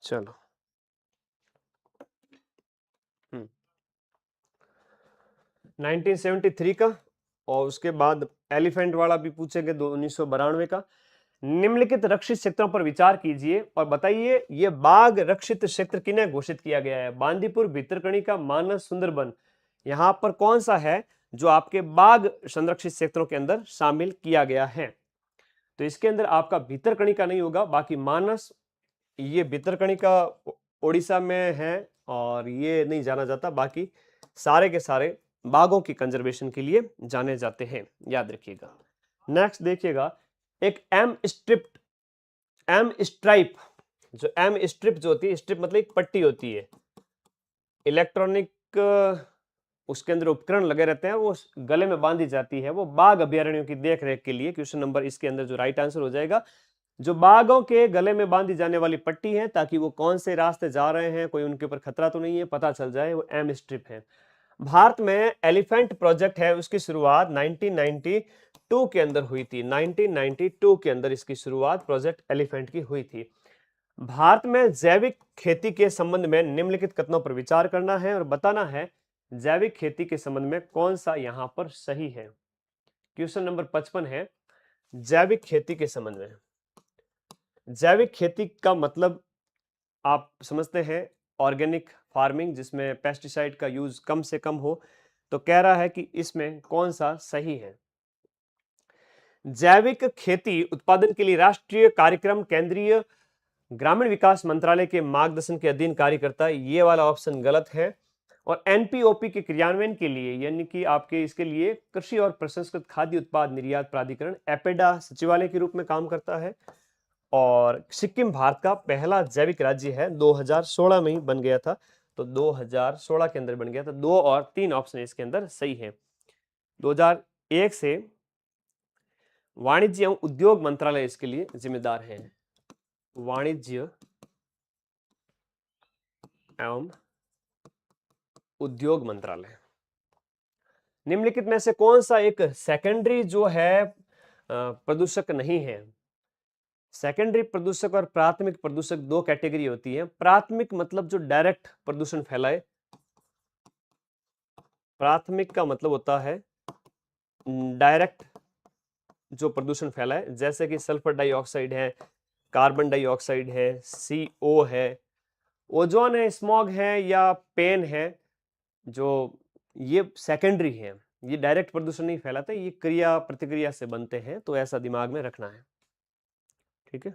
चलो 1973 का, और उसके बाद एलिफेंट वाला भी पूछेंगे 1992 का। निम्नलिखित रक्षित क्षेत्रों पर विचार कीजिए और बताइए ये बाघ रक्षित क्षेत्र किन्हें घोषित किया गया है। बांदीपुर, भितरकनिका, मानस, सुंदरबन, यहां पर कौन सा है जो आपके बाघ संरक्षित क्षेत्रों के अंदर शामिल किया गया है? तो इसके अंदर आपका भितरकनिका नहीं होगा, बाकी मानस, ये भितरकनिका उड़ीसा में है और ये नहीं जाना जाता, बाकी सारे के सारे बाघों की कंजर्वेशन के लिए जाने जाते हैं, याद रखिएगा। नेक्स्ट देखिएगा, एक एम स्ट्राइप, जो एम स्ट्रिप जो होती है, स्ट्रिप मतलब एक पट्टी होती है, इलेक्ट्रॉनिक उसके अंदर उपकरण लगे रहते हैं, वो गले में बांधी जाती है, वो बाघ अभयारण्यों की देख रेख के लिए। क्वेश्चन नंबर इसके अंदर जो राइट आंसर हो जाएगा, जो बाघों के गले में बांधी जाने वाली पट्टी है ताकि वो कौन से रास्ते जा रहे हैं, कोई उनके ऊपर खतरा तो नहीं है, पता चल जाए, वो एम स्ट्रिप है। भारत में एलिफेंट प्रोजेक्ट है, उसकी शुरुआत 1992 के अंदर हुई थी। 1992 के अंदर इसकी शुरुआत प्रोजेक्ट एलिफेंट की हुई थी। भारत में जैविक खेती के संबंध में निम्नलिखित कथनों पर विचार करना है और बताना है जैविक खेती के संबंध में कौन सा यहां पर सही है। क्वेश्चन नंबर 55 है जैविक खेती के संबंध में। जैविक खेती का मतलब आप समझते हैं ऑर्गेनिक फार्मिंग, जिसमें पेस्टिसाइड का यूज कम से कम हो। तो कह रहा है कि इसमें कौन सा सही है। जैविक खेती उत्पादन के लिए राष्ट्रीय कार्यक्रम केंद्रीय ग्रामीण विकास मंत्रालय के मार्गदर्शन के अधीन कार्य करता है, ये वाला ऑप्शन गलत है। और एनपीओपी के क्रियान्वयन के लिए, यानी कि आपके इसके लिए कृषि और प्रसंस्कृत खाद्य उत्पाद निर्यात प्राधिकरण एपेडा सचिवालय के रूप में काम करता है। और सिक्किम भारत का पहला जैविक राज्य है, 2016 में ही बन गया था, तो 2016 के अंदर बन गया था। 2 और 3 ऑप्शन इसके अंदर सही है। 2001 से वाणिज्य एवं उद्योग मंत्रालय इसके लिए जिम्मेदार है। वाणिज्य एवं उद्योग मंत्रालय। निम्नलिखित में से कौन सा एक सेकेंडरी जो है प्रदूषक नहीं है? सेकेंडरी प्रदूषक और प्राथमिक प्रदूषक दो कैटेगरी होती है। प्राथमिक मतलब जो डायरेक्ट प्रदूषण फैलाए, प्राथमिक का मतलब होता है डायरेक्ट जो प्रदूषण फैलाए, जैसे कि सल्फर डाइऑक्साइड है, कार्बन डाइऑक्साइड है, CO है, ओजोन है, स्मॉग है या पेन है, जो ये सेकेंडरी है। ये डायरेक्ट प्रदूषण नहीं फैलाते, ये क्रिया प्रतिक्रिया से बनते हैं, तो ऐसा दिमाग में रखना है। ठीक है,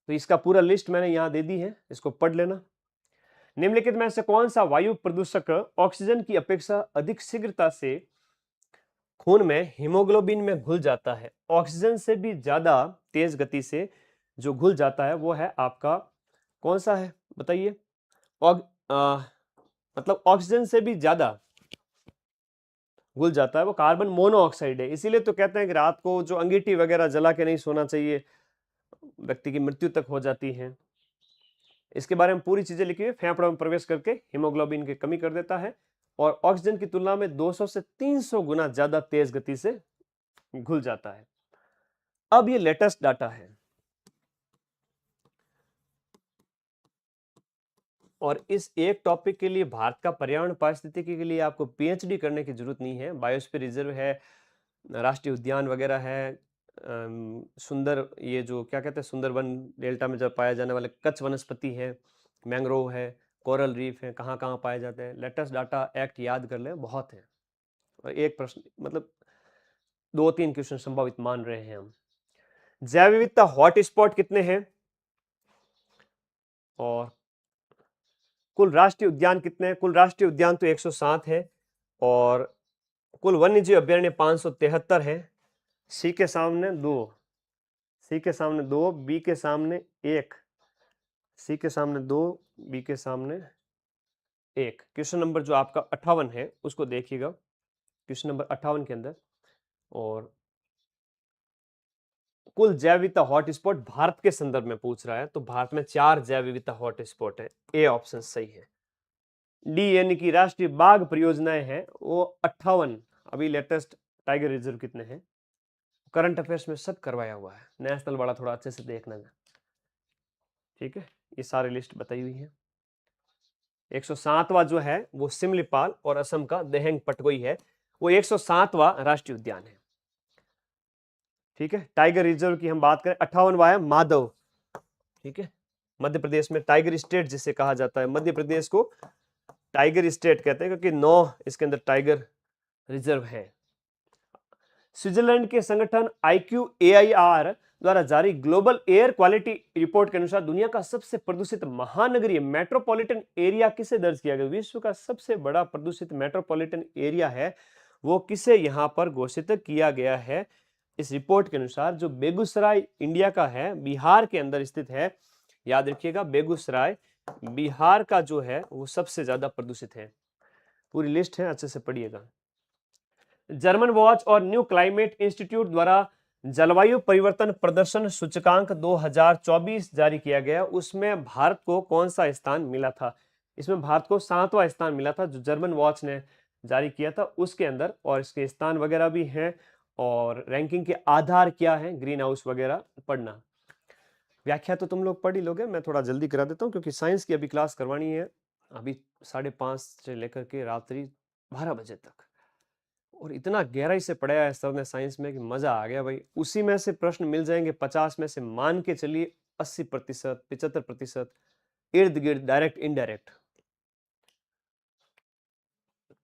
तो इसका पूरा लिस्ट मैंने यहां दे दी है, इसको पढ़ लेना। निम्नलिखित में से कौन सा वायु प्रदूषक ऑक्सीजन की अपेक्षा अधिक शीघ्रता से खून में हीमोग्लोबिन में घुल जाता है? ऑक्सीजन से भी ज्यादा तेज गति से जो घुल जाता है वो है आपका कौन सा है, बताइए। मतलब ऑक्सीजन से भी ज्यादा घुल जाता है वो कार्बन मोनोऑक्साइड है। इसीलिए तो कहते हैं कि रात को जो अंगीठी वगैरह जला के नहीं सोना चाहिए, व्यक्ति की मृत्यु तक हो जाती है। इसके बारे में पूरी चीजें लिखी हुई। फेफड़ों में प्रवेश करके हीमोग्लोबिन की कमी कर देता है और ऑक्सीजन की तुलना में 200 से 300 गुना ज्यादा तेज गति से घुल जाता है। अब ये लेटेस्ट डाटा है और इस एक टॉपिक के लिए भारत का पर्यावरण पारिस्थितिकी के लिए आपको पीएचडी करने की जरूरत नहीं है। बायोस्फीयर रिजर्व है, राष्ट्रीय उद्यान वगैरह है, सुंदर ये जो क्या कहते हैं सुंदरबन डेल्टा में जब पाया जाने वाले कच्छ वनस्पति है, मैंग्रोव है, कोरल रीफ है, कहाँ कहाँ पाए जाते हैं। लेटेस्ट डाटा एक्ट याद कर लें, बहुत है। और एक प्रश्न मतलब 2-3 क्वेश्चन संभावित मान रहे हैं हम। जैव विविधता हॉटस्पॉट कितने हैं और कुल राष्ट्रीय उद्यान कितने हैं? कुल राष्ट्रीय उद्यान तो 107 है और कुल वन्यजीव अभ्यारण्य 573 है। सी के सामने 2, सी के सामने 2, बी के सामने 1, सी के सामने 2, बी के सामने 1। क्वेश्चन नंबर जो आपका 58 है उसको देखिएगा, क्वेश्चन नंबर 58 के अंदर। और कुल जैव विविधता हॉटस्पॉट भारत के संदर्भ में पूछ रहा है, तो भारत में 4 जैव विविधता हॉटस्पॉट है। ए ऑप्शन सही है। डी यानी कि राष्ट्रीय बाघ परियोजनाएं हैं वो 58। अभी लेटेस्ट टाइगर रिजर्व कितने हैं, करंट अफेयर्स में सब करवाया हुआ है। नेशनल वाला थोड़ा अच्छे से देखना है। ठीक है, ये सारी लिस्ट बताई हुई है। 107वां जो है वो सिमलीपाल और असम का देहेंग पटगोई है, वो 107वां राष्ट्रीय उद्यान है। ठीक है, टाइगर रिजर्व की हम बात करें 58वां है माधव। ठीक है, मध्य प्रदेश में टाइगर स्टेट जिसे कहा जाता है, मध्य प्रदेश को टाइगर स्टेट कहते हैं क्योंकि 9 इसके अंदर टाइगर रिजर्व है। स्विट्जरलैंड के संगठन IQAIR द्वारा जारी ग्लोबल एयर क्वालिटी रिपोर्ट के अनुसार दुनिया का सबसे प्रदूषित महानगरीय मेट्रोपॉलिटन एरिया किसे दर्ज किया गया? विश्व का सबसे बड़ा प्रदूषित मेट्रोपॉलिटन एरिया है वो किसे यहां पर घोषित किया गया है? इस रिपोर्ट के अनुसार जो बेगूसराय इंडिया का है, बिहार के अंदर स्थित है, याद रखिएगा बेगूसराय बिहार का जो है वो सबसे ज्यादा प्रदूषित है। पूरी लिस्ट है, अच्छे से पढ़िएगा। जर्मन वॉच और न्यू क्लाइमेट इंस्टीट्यूट द्वारा जलवायु परिवर्तन प्रदर्शन सूचकांक 2024 जारी किया गया, उसमें भारत को कौन सा स्थान मिला था? इसमें भारत को 7वां स्थान मिला था जो जर्मन वॉच ने जारी किया था उसके अंदर, और इसके स्थान वगैरह भी हैं और रैंकिंग के आधार क्या है, ग्रीन हाउस वगैरह पढ़ना। व्याख्या तो तुम लोग पढ़ ही लोगे, मैं थोड़ा जल्दी करा देता हूँ क्योंकि साइंस की अभी क्लास करवानी है, अभी 5:30 से लेकर के रात्रि 12 बजे तक, और इतना गहराई से पढ़ाया है सर ने साइंस में कि मजा आ गया भाई। उसी में से प्रश्न मिल जाएंगे 50 में से, मान के चलिए 80%, 75%, इर्द गिर्द डायरेक्ट इनडायरेक्ट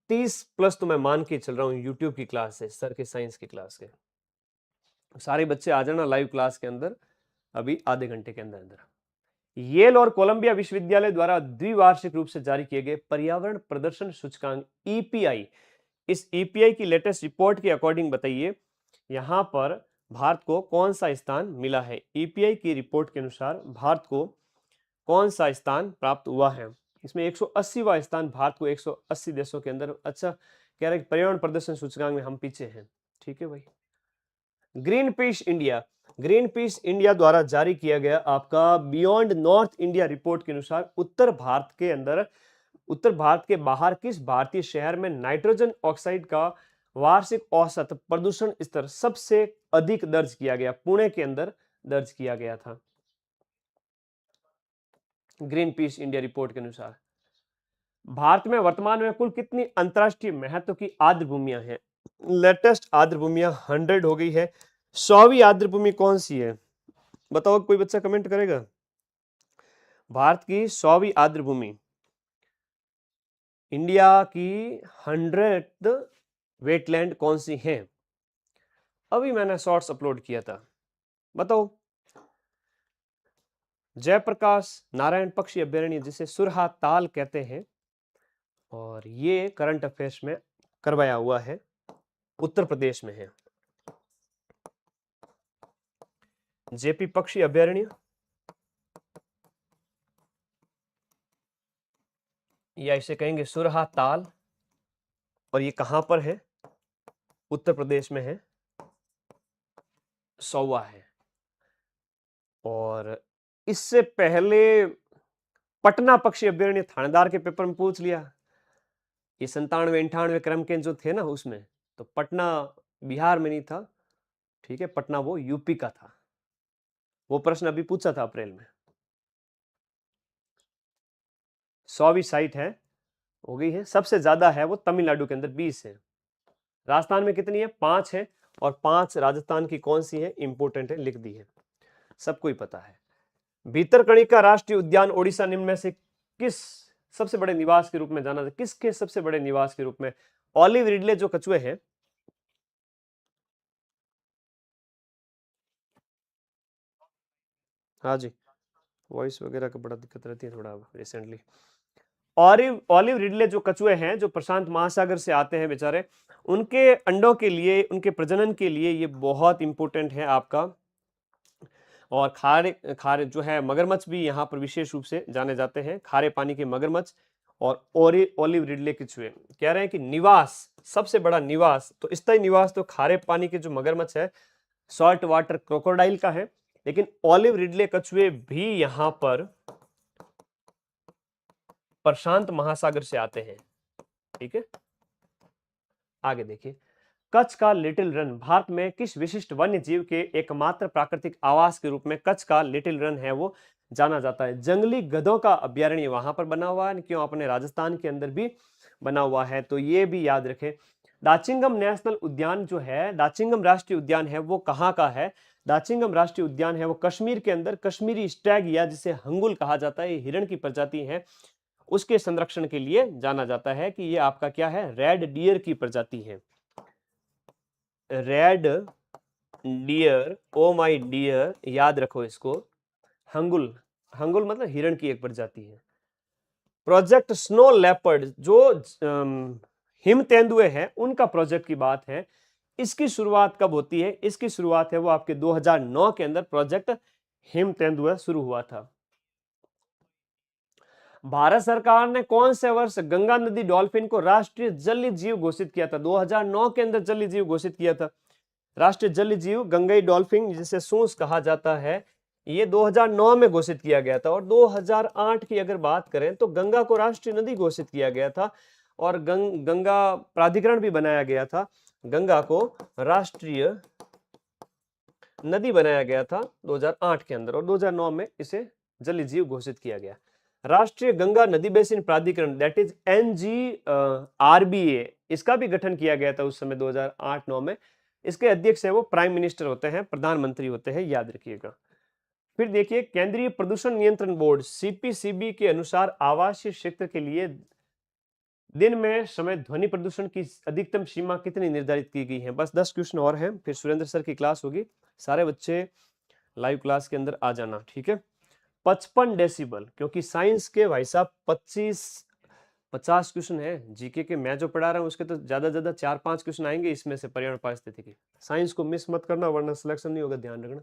30+ तो मैं मान के चल रहा हूँ यूट्यूब की क्लास से, सर के साइंस की क्लास के। सारे बच्चे आ जाना लाइव क्लास के अंदर अभी आधे घंटे के अंदर अंदर। येल और कोलंबिया विश्वविद्यालय द्वारा द्विवार्षिक रूप से जारी किए गए पर्यावरण प्रदर्शन सूचकांक EPI, इस EPI की लेटेस्ट रिपोर्ट के अकॉर्डिंग बताइए यहां पर भारत को कौन सा स्थान मिला है? EPI की रिपोर्ट के अनुसार भारत को कौन सा स्थान प्राप्त हुआ है? इसमें 180वां स्थान भारत को 180 देशों के अंदर। अच्छा, कह रहे हैं पर्यावरण प्रदर्शन सूचकांक में हम पीछे हैं। ठीक है भाई। Green peas India, green peas India द्वारा जारी किया गया आपका बियॉन्ड नॉर्थ इंडिया रिपोर्ट के अनुसार उत्तर भारत के अंदर, उत्तर भारत के बाहर किस भारतीय शहर में नाइट्रोजन ऑक्साइड का वार्षिक औसत प्रदूषण स्तर सबसे अधिक दर्ज किया गया? पुणे के अंदर दर्ज किया गया था ग्रीन पीस इंडिया रिपोर्ट के अनुसार। भारत में वर्तमान में कुल कितनी अंतरराष्ट्रीय महत्व की आर्द्र भूमियां हैं? लेटेस्ट आर्द्र भूमियां 100 हो गई है। 100वीं आर्द्र भूमि कौन सी है बताओ, कोई बच्चा कमेंट करेगा? भारत की 100वीं आर्द्र भूमि, इंडिया की 100th वेटलैंड कौन सी है? अभी मैंने शॉर्ट्स अपलोड किया था, बताओ। जयप्रकाश नारायण पक्षी अभ्यारण्य जिसे सुरहा ताल कहते हैं, और ये करंट अफेयर्स में करवाया हुआ है, उत्तर प्रदेश में है। जेपी पक्षी अभ्यारण्य या इसे कहेंगे सुरहा ताल, और ये कहां पर है? उत्तर प्रदेश में है, सौवा है। और इससे पहले पटना पक्षी अभ्यारण्य थानेदार के पेपर में पूछ लिया, ये 97 98 क्रम के जो थे ना उसमें, तो पटना बिहार में नहीं था, ठीक है, पटना वो यूपी का था। वो प्रश्न अभी पूछा था अप्रैल में। 100वीं साइट है, हो गई है। सबसे ज्यादा है वो तमिलनाडु के अंदर 20 है। राजस्थान में कितनी है? 5 है, और 5 राजस्थान की कौन सी है इंपोर्टेंट है, लिख दी है, सबको ही पता है। भीतरकणिका राष्ट्रीय उद्यान ओडिशा निम्न में से किस सबसे बड़े निवास के रूप में जाना जाता है? किसके सबसे बड़े निवास के रूप में? ऑलिव रिडले जो कछुए हैं, हाँ जी, वॉइस वगैरह का बड़ा दिक्कत रहती है थोड़ा रिसेंटली। ऑलिव ऑलिव रिडले जो कछुए हैं जो प्रशांत महासागर से आते हैं बेचारे, उनके अंडों के लिए, उनके प्रजनन के लिए ये बहुत इंपॉर्टेंट है आपका। और खारे खारे जो है मगरमच्छ भी यहाँ पर विशेष रूप से जाने जाते हैं, खारे पानी के मगरमच्छ और ओलिव रिडले कछुए। कह रहे हैं कि निवास, सबसे बड़ा निवास तो स्थायी निवास तो खारे पानी के जो मगरमच्छ है, सॉल्ट वाटर क्रोकोडाइल का है, लेकिन ऑलिव रिडले कछुए भी यहां पर प्रशांत महासागर से आते हैं। ठीक है, आगे देखिए। कच्छ का लिटिल रन भारत में किस विशिष्ट वन्य जीव के एकमात्र प्राकृतिक आवास के रूप में कच्छ का लिटिल रन है वो जाना जाता है? जंगली गधों का अभ्यारण्य वहां पर बना हुआ है, क्यों अपने राजस्थान के अंदर भी बना हुआ है, तो ये भी याद रखें। दाचिंगम नेशनल उद्यान जो है, दाचिंगम राष्ट्रीय उद्यान है, वो कहाँ का है? दाचिंगम राष्ट्रीय उद्यान है वो कश्मीर के अंदर कश्मीरी स्टैग या जिसे हंगुल कहा जाता है, हिरण की प्रजाति है, उसके संरक्षण के लिए जाना जाता है कि ये आपका क्या है? रेड डियर की प्रजाति है। Red deer, oh my dear, याद रखो इसको। हंगुल, हंगुल मतलब हिरण की एक प्रजाति है। प्रोजेक्ट स्नो लेपर्ड जो हिम तेंदुए हैं उनका प्रोजेक्ट की बात है। इसकी शुरुआत कब होती है? इसकी शुरुआत है वो आपके 2009 के अंदर प्रोजेक्ट हिम तेंदुआ शुरू हुआ था। भारत सरकार ने कौन से वर्ष गंगा नदी डॉल्फिन को राष्ट्रीय जलीय जीव घोषित किया था? 2009 के अंदर जलीय जीव घोषित किया था। राष्ट्रीय जलीय जीव गंगाई डॉल्फिन जिसे सूस कहा जाता है, ये 2009 में घोषित किया गया था। और 2008 की अगर बात करें तो गंगा को राष्ट्रीय नदी घोषित किया गया था और गंगा प्राधिकरण भी बनाया गया था। गंगा को राष्ट्रीय नदी बनाया गया था 2008 के अंदर और 2009 में इसे जलीय जीव घोषित किया गया। राष्ट्रीय गंगा नदी बेसिन प्राधिकरण दैट इज NGRBA, इसका भी गठन किया गया था उस समय 2008-9 में। इसके अध्यक्ष है वो प्राइम मिनिस्टर होते हैं, प्रधानमंत्री होते हैं, याद रखिएगा। फिर देखिए, केंद्रीय प्रदूषण नियंत्रण बोर्ड CPCB के अनुसार आवासीय क्षेत्र के लिए दिन में समय ध्वनि प्रदूषण की अधिकतम सीमा कितनी निर्धारित की गई है? बस 10 क्वेश्चन और हैं, फिर सुरेंद्र सर की क्लास होगी। सारे बच्चे लाइव क्लास के अंदर आ जाना, ठीक है। 55 डेसिबल, क्योंकि साइंस के भाई साहब 50 क्वेश्चन है, जीके के मैं जो पढ़ा रहा हूँ उसके तो ज्यादा ज्यादा 4-5 क्वेश्चन आएंगे इसमें से पर्यावरण पारिस्थितिकी। साइंस को मिस मत करना वरना सिलेक्शन नहीं होगा, ध्यान रखना।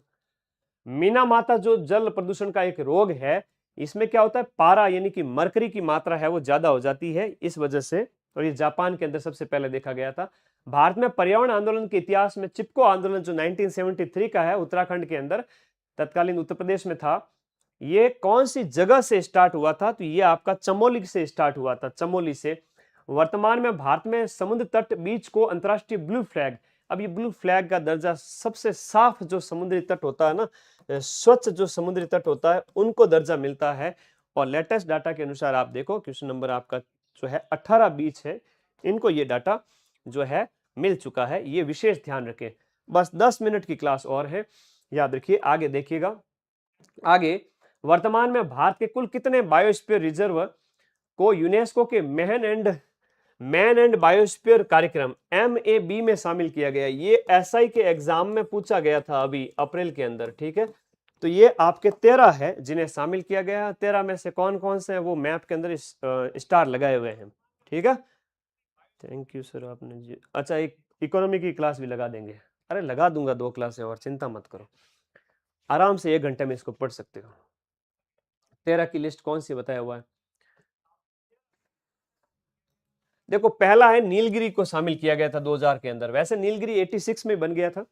मीना माता जो जल प्रदूषण का एक रोग है, इसमें क्या होता है? पारा यानी कि मरकरी की मात्रा है वो ज्यादा हो जाती है इस वजह से, और ये जापान के अंदर सबसे पहले देखा गया था। भारत में पर्यावरण आंदोलन के इतिहास में चिपको आंदोलन जो 1973 का है, उत्तराखंड के अंदर, तत्कालीन उत्तर प्रदेश में था, ये कौन सी जगह से स्टार्ट हुआ था? तो ये आपका चमोली से स्टार्ट हुआ था, चमोली से। वर्तमान में भारत में समुद्र तट बीच को अंतरराष्ट्रीय ब्लू फ्लैग, अब ये ब्लू फ्लैग का दर्जा सबसे साफ जो समुद्री तट होता है ना, स्वच्छ जो समुद्री तट होता है उनको दर्जा मिलता है। और लेटेस्ट डाटा के अनुसार आप देखो, क्वेश्चन नंबर आपका जो है 18 बीच है, इनको ये डाटा जो है मिल चुका है, ये विशेष ध्यान रखें। बस 10 मिनट की क्लास और है, याद रखिए। आगे देखिएगा, आगे वर्तमान में भारत के कुल कितने बायोस्फीयर रिजर्व को यूनेस्को के मैन एंड बायोस्फीयर कार्यक्रम MAB में शामिल किया गया? ये SI के एग्जाम में पूछा गया था अभी अप्रैल के अंदर, ठीक है। तो ये आपके 13 है जिन्हें शामिल किया गया है। 13 में से कौन कौन से हैं वो मैप के अंदर स्टार लगाए हुए हैं, ठीक है। थैंक यू सर, आपने जी, अच्छा एक इकोनॉमी की क्लास भी लगा देंगे। अरे लगा दूंगा 2 क्लासें और, चिंता मत करो, आराम से 1 घंटे में इसको पढ़ सकते हो। 13 की लिस्ट कौन सी बताया हुआ है? देखो, पहला है नीलगिरी को शामिल किया गया था 2000 के अंदर, वैसे नीलगिरी 86 में बन गया था।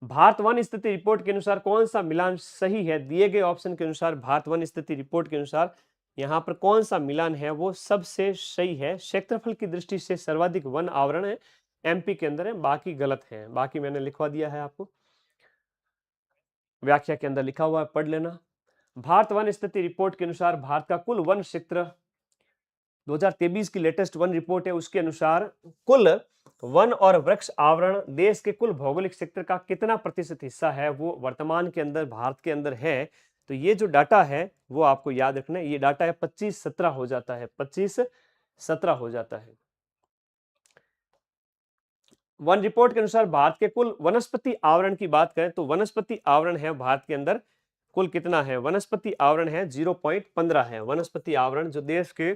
भारत वन स्थिति रिपोर्ट के अनुसार कौन सा मिलान सही है? दिए गए ऑप्शन के अनुसार भारत वन स्थिति रिपोर्ट के अनुसार यहाँ पर कौन सा मिलान है वो सबसे सही है? क्षेत्रफल की दृष्टि से सर्वाधिक वन आवरण है MP के अंदर है, बाकी गलत है, बाकी मैंने लिखवा दिया है आपको, व्याख्या के अंदर लिखा हुआ है, पढ़ लेना। भारत वन स्थिति रिपोर्ट के अनुसार भारत का कुल वन क्षेत्र 2023 की लेटेस्ट वन रिपोर्ट है, उसके अनुसार कुल वन और वृक्ष आवरण देश के कुल भौगोलिक क्षेत्र का कितना प्रतिशत हिस्सा है वो वर्तमान के अंदर भारत के अंदर है? तो ये जो डाटा है वो आपको याद रखना है, ये डाटा है 25-17 हो जाता है, 25-17 हो जाता है। वन रिपोर्ट के अनुसार भारत के कुल वनस्पति आवरण की बात करें तो वनस्पति आवरण है भारत के अंदर कुल कितना है? वनस्पति आवरण है 0.15 है। वनस्पति आवरण जो देश के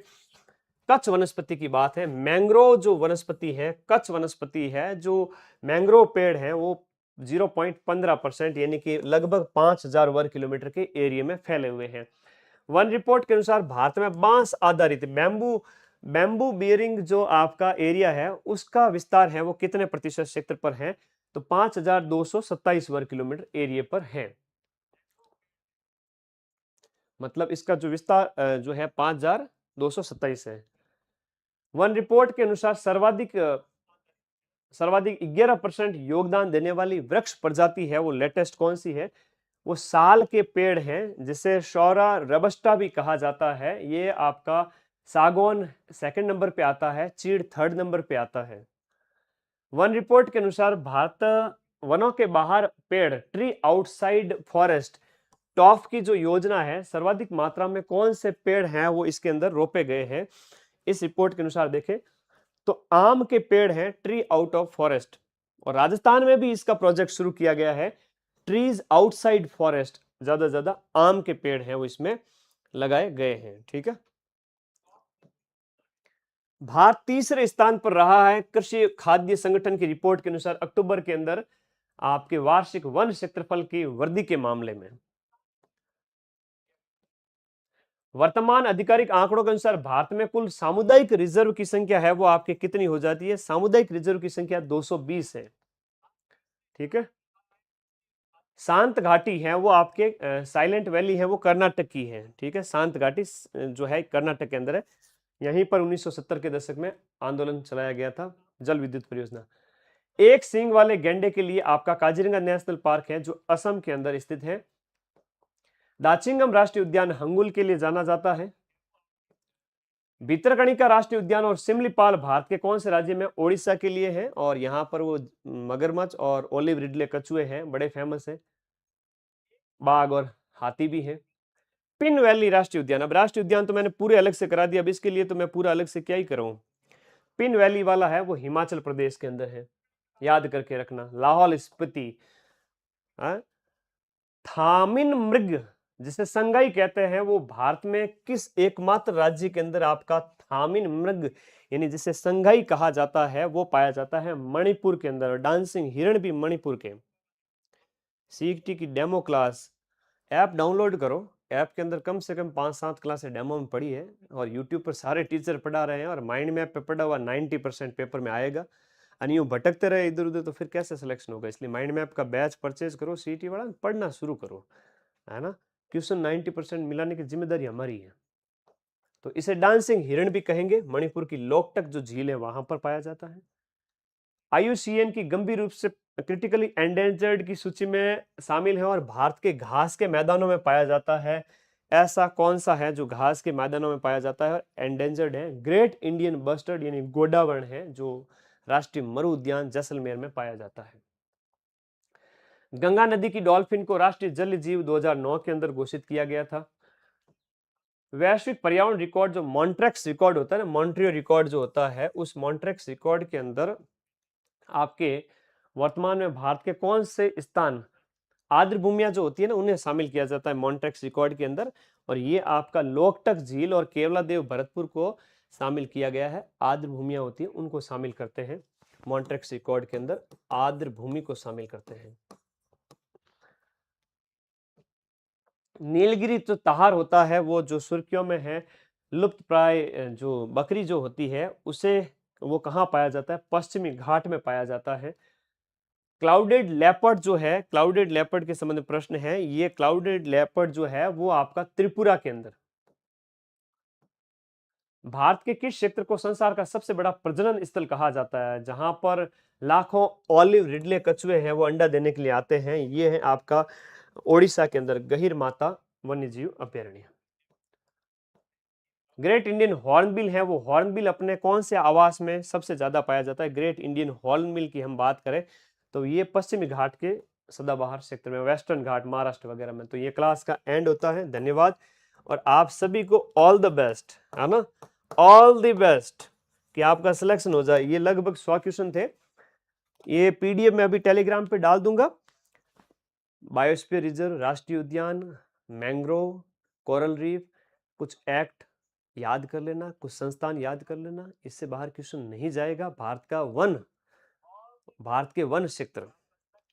कच्छ वनस्पति की बात है, मैंग्रोव जो वनस्पति है, कच्छ वनस्पति है, जो मैंग्रोव पेड़ है वो 0.15% यानी कि लगभग 5000 वर्ग किलोमीटर के एरिया में फैले हुए हैं। वन रिपोर्ट के अनुसार भारत में बांस आधारित बैम्बू बियरिंग जो आपका एरिया है उसका विस्तार है वो कितने प्रतिशत क्षेत्र पर है? तो 5227 वर्ग किलोमीटर एरिया पर है। मतलब इसका जो विस्तार जो है 5227 है। वन रिपोर्ट के अनुसार सर्वाधिक सर्वाधिक 11% योगदान देने वाली वृक्ष प्रजाति है वो लेटेस्ट कौन सी है? वो साल के पेड़ हैं जिसे शौरा रोबस्टा भी कहा जाता है। ये आपका सागौन सेकंड नंबर पे आता है, चीड़ थर्ड नंबर पे आता है। वन रिपोर्ट के अनुसार भारत वनों के बाहर पेड़ ट्री आउटसाइड फॉरेस्ट टॉफ की जो योजना है, सर्वाधिक मात्रा में कौन से पेड़ हैं वो इसके अंदर रोपे गए हैं। इस रिपोर्ट के अनुसार देखें तो आम के पेड़ हैं ट्री आउट ऑफ फॉरेस्ट, और राजस्थान में भी इसका प्रोजेक्ट शुरू किया गया है, ट्रीज आउटसाइड फॉरेस्ट। ज्यादा से ज्यादा आम के पेड़ हैं वो इसमें लगाए गए हैं। ठीक है, भारत तीसरे स्थान पर रहा है कृषि खाद्य संगठन की रिपोर्ट के अनुसार अक्टूबर के अंदर आपके वार्षिक वन क्षेत्रफल की वृद्धि के मामले में। वर्तमान आधिकारिक आंकड़ों के अनुसार भारत में कुल सामुदायिक रिजर्व की संख्या है वो आपके कितनी हो जाती है? सामुदायिक रिजर्व की संख्या 220 है। ठीक है, शांत घाटी है वो आपके साइलेंट वैली है वो कर्नाटक की है। ठीक है, शांत घाटी जो है कर्नाटक के अंदर है। यहीं पर 1970 के दशक में आंदोलन चलाया गया था जल विद्युत परियोजना। एक सींग वाले गैंडे के लिए आपका काजीरंगा नेशनल पार्क है जो असम के अंदर स्थित है। दाचिंगम राष्ट्रीय उद्यान हंगुल के लिए जाना जाता है। भितरकणिका राष्ट्रीय उद्यान और सिमलीपाल भारत के कौन से राज्य में? ओडिशा के लिए है, और यहाँ पर वो मगरमच्छ और ओलिव रिडले कछुए हैं, बड़े फेमस है। बाघ और हाथी भी है। पिन वैली राष्ट्रीय उद्यान, अब राष्ट्रीय उद्यान तो मैंने पूरे अलग से करा दिया, अब इसके लिए तो मैं पूरा अलग से क्या ही करूं। पिन वैली वाला है वो हिमाचल प्रदेश के अंदर है, याद करके रखना। लाहौल स्पीति, थामिन मृग जिसे संगाई कहते हैं वो भारत में किस एकमात्र राज्य के अंदर आपका थामिन मृग यानी जिसे संगाई कहा जाता है वो पाया जाता है? मणिपुर के अंदर। डांसिंग हिरण भी मणिपुर के। सीईटी की डेमो क्लास ऐप डाउनलोड करो, ऐप के अंदर कम से कम 5-7 क्लासें डेमो में पढ़ी है, और यूट्यूब पर सारे टीचर पढ़ा रहे हैं, और माइंड मैप पे पढ़ा हुआ 90% पेपर में आएगा। और यूं भटकते रहे इधर उधर तो फिर कैसे सिलेक्शन होगा? इसलिए माइंड मैप का बैच परचेज करो, सीईटी वाला पढ़ना शुरू करो, है ना। क्वेश्चन 90% मिलाने की जिम्मेदारी हमारी है। तो इसे डांसिंग हिरण भी कहेंगे। मणिपुर की लोकटक जो झील है वहां पर पाया जाता है। IUCN की गंभीर रूप से क्रिटिकली एंडेंजर्ड की सूची में शामिल है और भारत के घास के मैदानों में पाया जाता है। ऐसा कौन सा है जो घास के मैदानों में पाया जाता है और एंडेंजर्ड है? ग्रेट इंडियन बस्टर्ड यानी गोडावर्ण है जो राष्ट्रीय मरु उद्यान जैसलमेर में पाया जाता है। गंगा नदी की डॉल्फिन को राष्ट्रीय जल जीव 2009 के अंदर घोषित किया गया था। वैश्विक पर्यावरण रिकॉर्ड जो मॉन्ट्रेक्स रिकॉर्ड होता है ना, मॉन्ट्रियो रिकॉर्ड जो होता है, उस मॉन्ट्रेक्स रिकॉर्ड के अंदर आपके वर्तमान में भारत के कौन से स्थान आर्द्र भूमियां जो होती है ना उन्हें शामिल किया जाता है मॉन्ट्रेक्स रिकॉर्ड के अंदर, और ये आपका लोकटक झील और केवलादेव भरतपुर को शामिल किया गया है। आर्द्र भूमियां होती है उनको शामिल करते हैं मॉन्ट्रेक्स रिकॉर्ड के अंदर, आर्द्र भूमि को शामिल करते हैं। नीलगिरी जो तहार होता है वो जो सुर्खियों में है, लुप्त प्राय जो बकरी जो होती है उसे वो कहाँ पाया जाता है? पश्चिमी घाट में पाया जाता है। क्लाउडेड लेपर्ड जो है, क्लाउडेड लेपर्ड के संबंध में प्रश्न है। ये क्लाउडेड लेपर्ड जो है वो आपका त्रिपुरा के अंदर। भारत के किस क्षेत्र को संसार का सबसे बड़ा प्रजनन स्थल कहा जाता है जहां पर लाखों ओलिव रिडले कछुए हैं वो अंडा देने के लिए आते हैं? ये है आपका ओडिशा के अंदर गहीर माता वन्यजीव अभयारण्य। ग्रेट इंडियन हॉर्नबिल है वो हॉर्नबिल अपने कौन से आवास में सबसे ज्यादा पाया जाता है? ग्रेट इंडियन हॉर्नबिल की हम बात करें तो ये पश्चिमी घाट के सदाबहार क्षेत्र में, वेस्टर्न घाट महाराष्ट्र वगैरह में। तो ये क्लास का एंड होता है। धन्यवाद, और आप सभी को ऑल द बेस्ट, है ना, ऑल द बेस्ट कि आपका सिलेक्शन हो जाए। ये लगभग 100 क्वेश्चन थे। ये पीडीएफ में अभी टेलीग्राम पे डाल दूंगा। बायोस्फीयर रिजर्व, राष्ट्रीय उद्यान, मैंग्रोव, कोरल रीफ, कुछ एक्ट याद कर लेना, कुछ संस्थान याद कर लेना, इससे बाहर क्वेश्चन नहीं जाएगा। भारत का वन, भारत के वन क्षेत्र,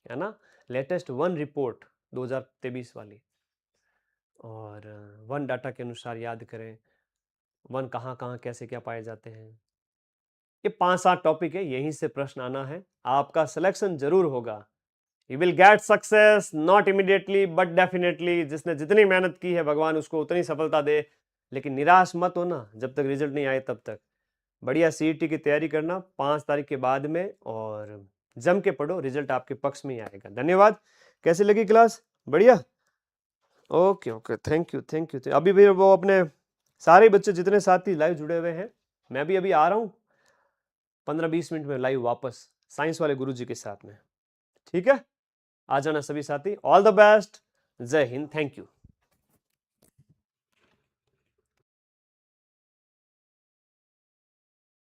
है ना, लेटेस्ट वन रिपोर्ट 2023 वाली, और वन डाटा के अनुसार याद करें वन कहाँ कहाँ कैसे क्या पाए जाते हैं। ये 5-7 टॉपिक है, यहीं से प्रश्न आना है। आपका सिलेक्शन जरूर होगा। You will get success, not immediately but definitely. जिसने जितनी मेहनत की है भगवान उसको उतनी सफलता दे, लेकिन निराश मत होना जब तक रिजल्ट नहीं आए तब तक। बढ़िया सीईटी की तैयारी करना 5 तारीख के बाद में, और जम के पढ़ो, रिजल्ट आपके पक्ष में ही आएगा। धन्यवाद। कैसी लगी क्लास? बढ़िया। Okay okay, thank you thank you. अभी भी वो अपने सारे बच्चे जितने साथी लाइव जुड़े हुए हैं, मैं भी अभी आ रहा हूँ 15-20 मिनट में लाइव वापस साइंस वाले गुरुजी के साथ में। ठीक है, आ जाना सभी साथी। All the best. जय हिंद। Thank you.